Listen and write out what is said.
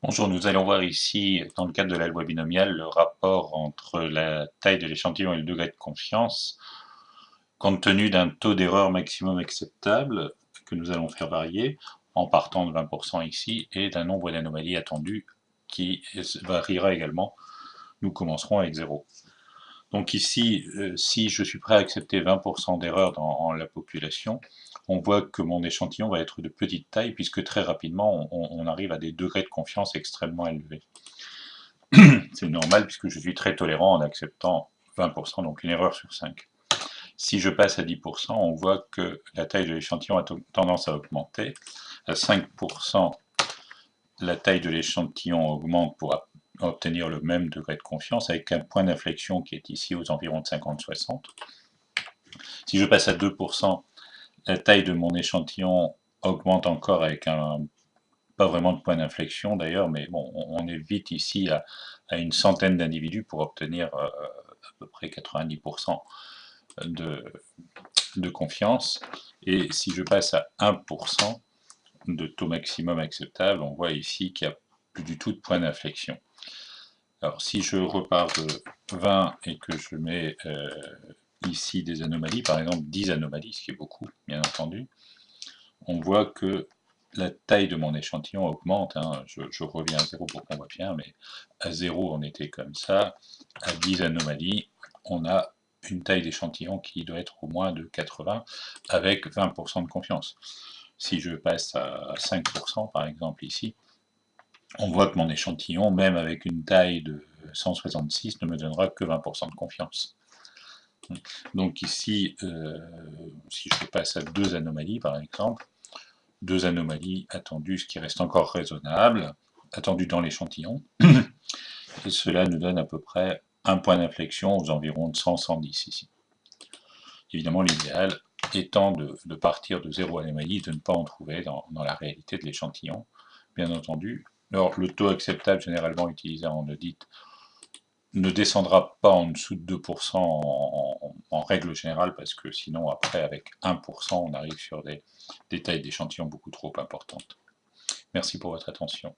Bonjour, nous allons voir ici, dans le cadre de la loi binomiale, le rapport entre la taille de l'échantillon et le degré de confiance, compte tenu d'un taux d'erreur maximum acceptable que nous allons faire varier, en partant de 20% ici, et d'un nombre d'anomalies attendues qui variera également. Nous commencerons avec 0. Donc ici, si je suis prêt à accepter 20% d'erreur dans la population, on voit que mon échantillon va être de petite taille, puisque très rapidement, on arrive à des degrés de confiance extrêmement élevés. C'est normal puisque je suis très tolérant en acceptant 20%, donc une erreur sur 5. Si je passe à 10%, on voit que la taille de l'échantillon a tendance à augmenter. À 5%, la taille de l'échantillon augmente pour obtenir le même degré de confiance, avec un point d'inflexion qui est ici aux environs de 50-60. Si je passe à 2%, la taille de mon échantillon augmente encore avec pas vraiment de point d'inflexion d'ailleurs, mais bon, on est vite ici à une centaine d'individus pour obtenir à peu près 90% de, de confiance. Et si je passe à 1% de taux maximum acceptable, on voit ici qu'il n'y a plus du tout de point d'inflexion. Alors si je repars de 20 et que je mets ici des anomalies, par exemple 10 anomalies, ce qui est beaucoup, bien entendu, on voit que la taille de mon échantillon augmente, hein. Je reviens à 0 pour qu'on voit bien, mais à 0 on était comme ça, à 10 anomalies, on a une taille d'échantillon qui doit être au moins de 80, avec 20% de confiance. Si je passe à 5% par exemple ici, on voit que mon échantillon, même avec une taille de 166, ne me donnera que 20% de confiance. Donc ici, si je passe à 2 anomalies par exemple, 2 anomalies attendues, ce qui reste encore raisonnable, attendues dans l'échantillon. Et cela nous donne à peu près un point d'inflexion aux environs de 100-110 ici. Évidemment, l'idéal étant de partir de 0 anomalie, de ne pas en trouver dans la réalité de l'échantillon, bien entendu. Alors, le taux acceptable généralement utilisé en audit ne descendra pas en dessous de 2% en règle générale, parce que sinon, après, avec 1%, on arrive sur des tailles d'échantillons beaucoup trop importantes. Merci pour votre attention.